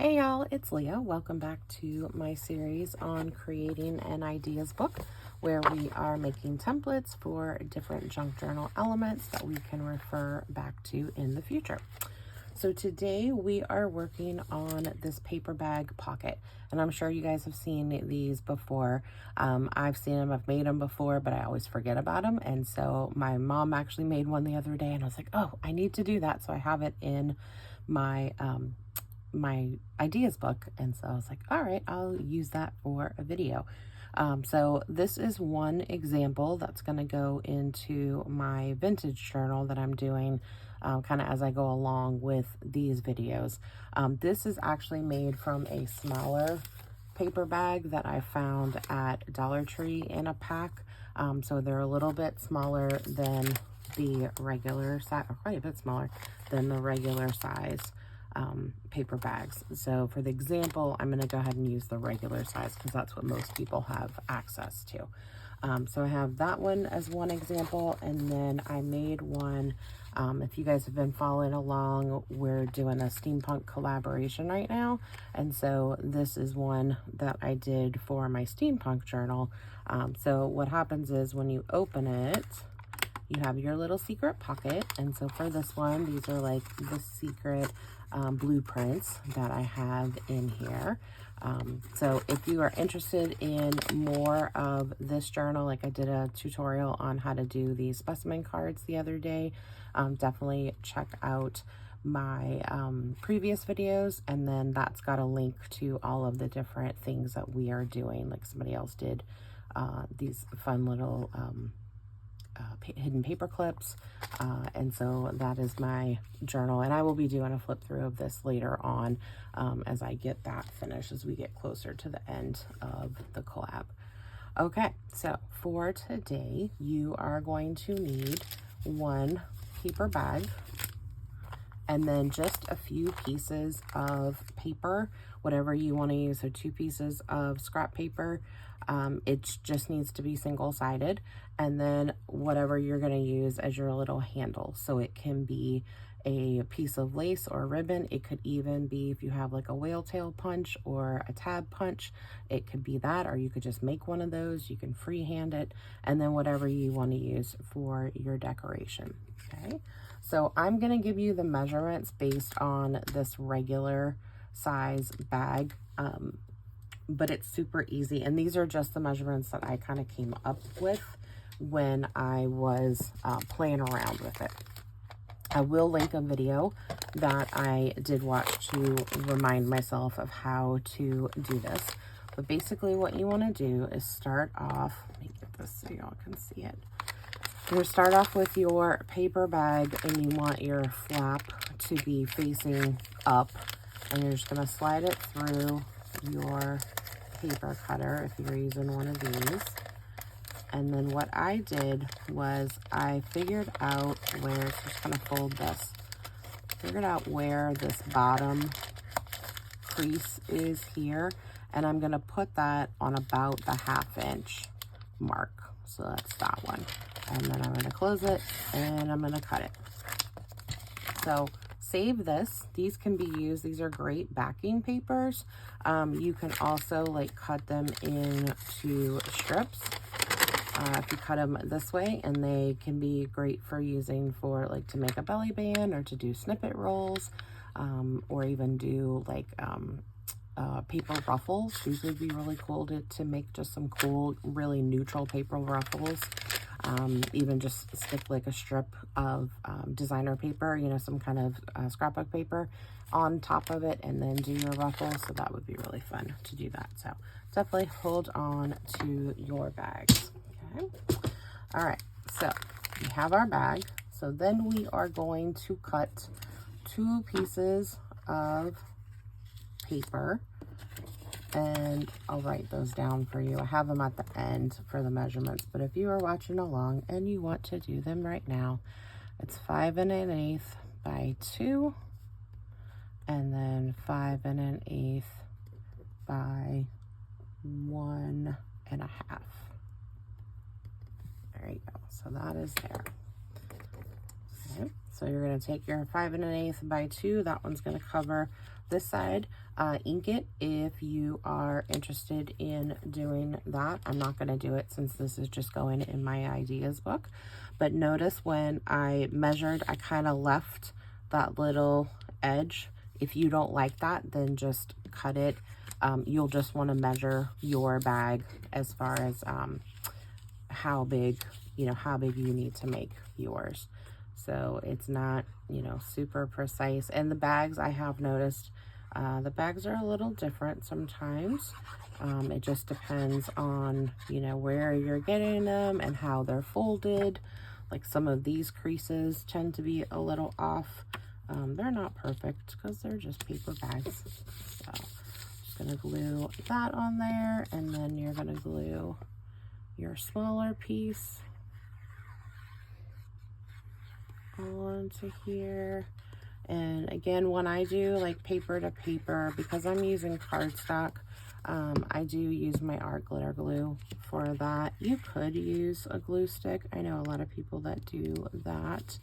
Hey y'all, it's Leah. Welcome back to my series on creating an ideas book where we are making templates for different junk journal elements that we can refer back to in the future. So today we are working on this paper bag pocket, and I'm sure you guys have seen these before. I've seen them, I've made them before, but I always forget about them. And so my mom actually made one the other day and I was like, oh, I need to do that. So I have it in my my ideas book, and so I was like, all right, I'll use that for a video. So this is one example that's going to go into my vintage journal that I'm doing kind of as I go along with these videos. This is actually made from a smaller paper bag that I found at Dollar Tree in a pack. So they're a little bit smaller than the regular size, or quite a bit smaller than the regular size paper bags. So for the example, I'm going to go ahead and use the regular size because that's what most people have access to. So I have that one as one example, and then I made one. If you guys have been following along, we're doing a steampunk collaboration right now, and so this is one that I did for my steampunk journal. So what happens is when you open it, you have your little secret pocket, and so for this one, these are like the secret blueprints that I have in here. So if you are interested in more of this journal, like I did a tutorial on how to do these specimen cards the other day, definitely check out my previous videos, and then that's got a link to all of the different things that we are doing. Like somebody else did these fun little hidden paper clips, and so that is my journal, and I will be doing a flip through of this later on as I get that finished, as we get closer to the end of the collab. Okay, so for today you are going to need one paper bag and then just a few pieces of paper, whatever you want to use. So 2 pieces of scrap paper. It just needs to be single-sided, and then whatever you're going to use as your little handle. So it can be a piece of lace or ribbon. It could even be, if you have like a whale tail punch or a tab punch, it could be that, or you could just make one of those. You can freehand it, and then whatever you want to use for your decoration. Okay, so I'm going to give you the measurements based on this regular size bag, but it's super easy, and these are just the measurements that I kind of came up with when I was playing around with it. I will link a video that I did watch to remind myself of how to do this. But basically what you want to do is start off, let me get this so y'all can see it. You're going to start off with your paper bag, and you want your flap to be facing up, and you're just going to slide it through your paper cutter if you're using one of these. And then what I did was I figured out where, just kind of fold this, figured out where this bottom crease is here, and I'm going to put that on about the 1/2 inch mark. So that's that one. And then I'm going to close it, and I'm going to cut it. So save this. These can be used. These are great backing papers. You can also like cut them into strips if you cut them this way, and they can be great for using for like to make a belly band or to do snippet rolls, or even do like paper ruffles. These would be really cool to make just some cool, really neutral paper ruffles. Even just stick like a strip of designer paper, you know, some kind of scrapbook paper on top of it, and then do your ruffles. So that would be really fun to do that. So definitely hold on to your bags. Okay. All right. So we have our bag. So then we are going to cut 2 pieces of paper, and I'll write those down for you. I have them at the end for the measurements, but if you are watching along and you want to do them right now, it's 5 1/8 by 2, and then 5 1/8 by 1 1/2. There you go. So that is there. Okay, So you're going to take your 5 1/8 by 2. That one's going to cover this side. Ink it if you are interested in doing that. I'm not going to do it since this is just going in my ideas book. But notice when I measured, I kind of left that little edge. If you don't like that, then just cut it. You'll just want to measure your bag as far as how big, how big you need to make yours. So it's not, super precise. And the bags, I have noticed, the bags are a little different sometimes. It just depends on, where you're getting them and how they're folded. Like some of these creases tend to be a little off. They're not perfect because they're just paper bags. So just gonna glue that on there, and then you're gonna glue your smaller piece onto here. And again, when I do like paper to paper, because I'm using cardstock, I do use my art glitter glue for that. You could use a glue stick. I know a lot of people that do that.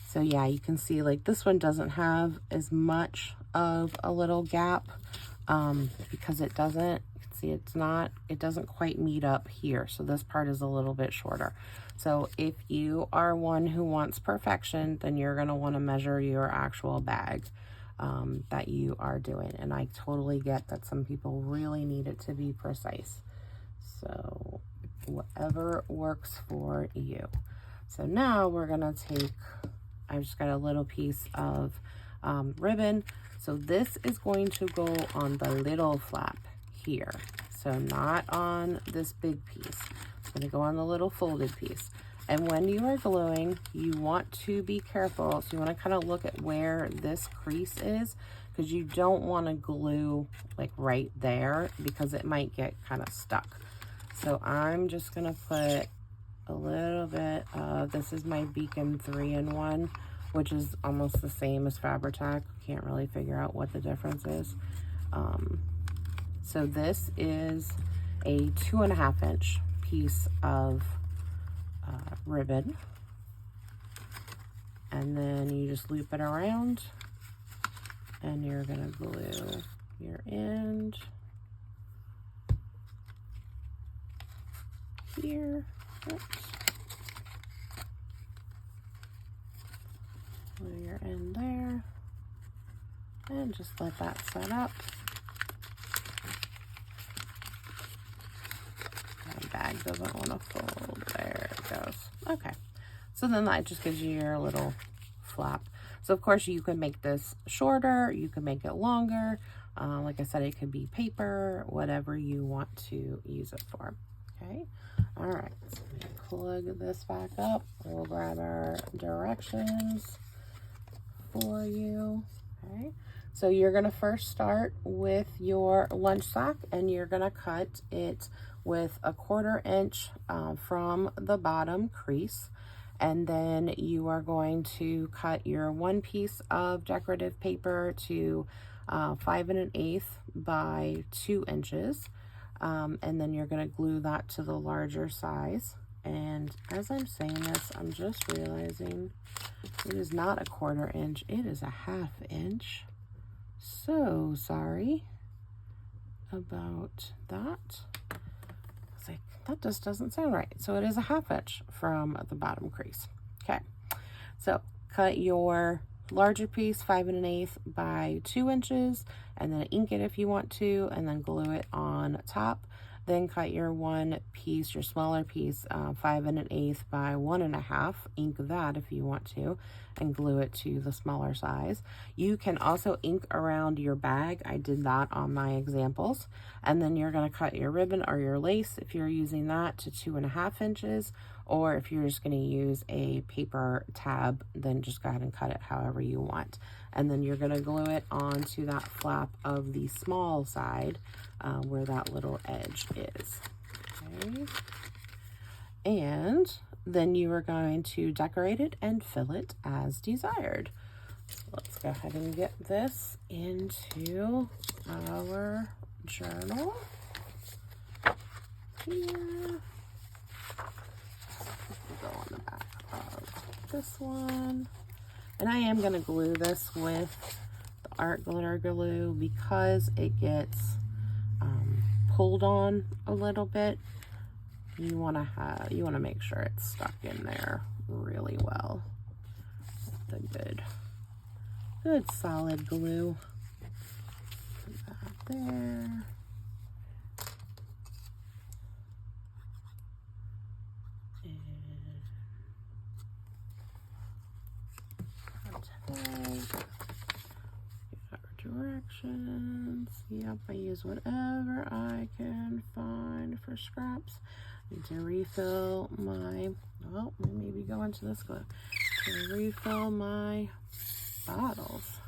So yeah, you can see like this one doesn't have as much of a little gap because it doesn't, see, it doesn't quite meet up here. So this part is a little bit shorter. So if you are one who wants perfection, then you're going to want to measure your actual bag that you are doing. And I totally get that some people really need it to be precise. So whatever works for you. So now we're going to take, I've just got a little piece of ribbon. So this is going to go on the little flap here. So not on this big piece. It's going to go on the little folded piece. And when you are gluing, you want to be careful. So you want to kind of look at where this crease is, because you don't want to glue like right there because it might get kind of stuck. So I'm just going to put a little bit of, this is my Beacon 3-in-1, which is almost the same as Fabri-Tac. Can't really figure out what the difference is. So this is a 2.5 inch piece of ribbon. And then you just loop it around and you're gonna glue your end here. Oops. Glue your end there. And just let that set up. My bag doesn't want to fold. There it goes. Okay. So then that just gives you your little flap. So of course you can make this shorter, you can make it longer. Like I said, it could be paper, whatever you want to use it for. Okay. All right. So I'm gonna plug this back up. We'll grab our directions for you. Okay. So you're going to first start with your lunch sack, and you're going to cut it with 1/4 inch from the bottom crease. And then you are going to cut your one piece of decorative paper to 5 1/8 by 2 inches. And then you're going to glue that to the larger size. And as I'm saying this, I'm just realizing it is not 1/4 inch, it is 1/2 inch. So sorry about that. It's like, that just doesn't sound right. So it is 1/2 inch from the bottom crease. Okay, so cut your larger piece 5 1/8 by 2 inches, and then ink it if you want to, and then glue it on top. Then cut your one piece, your smaller piece, 5 1/8 by 1.5. Ink that if you want to, and glue it to the smaller size. You can also ink around your bag. I did that on my examples. And then you're going to cut your ribbon or your lace, if you're using that, to 2.5 inches. Or if you're just going to use a paper tab, then just go ahead and cut it however you want. And then you're going to glue it onto that flap of the small side where that little edge is. Okay. And then you are going to decorate it and fill it as desired. Let's go ahead and get this into our journal here. Go on the back of this one. And I am going to glue this with the art glitter glue because it gets pulled on a little bit. You want to make sure it's stuck in there really well. The good solid glue. Put that there. Directions. Yep, I use whatever I can find for scraps. Need to refill my, well, maybe go into this glue to refill my bottles.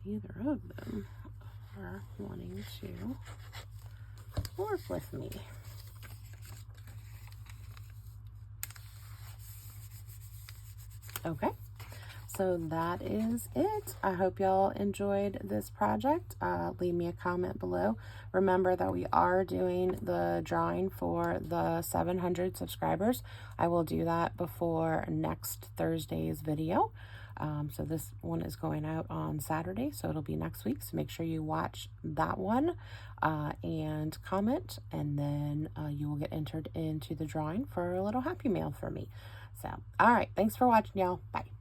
Either of them are wanting to work with me. Okay. So that is it. I hope y'all enjoyed this project. Leave me a comment below. Remember that we are doing the drawing for the 700 subscribers. I will do that before next Thursday's video. So this one is going out on Saturday, so it'll be next week. So make sure you watch that one and comment, and then you will get entered into the drawing for a little happy mail for me. So, all right. Thanks for watching, y'all. Bye.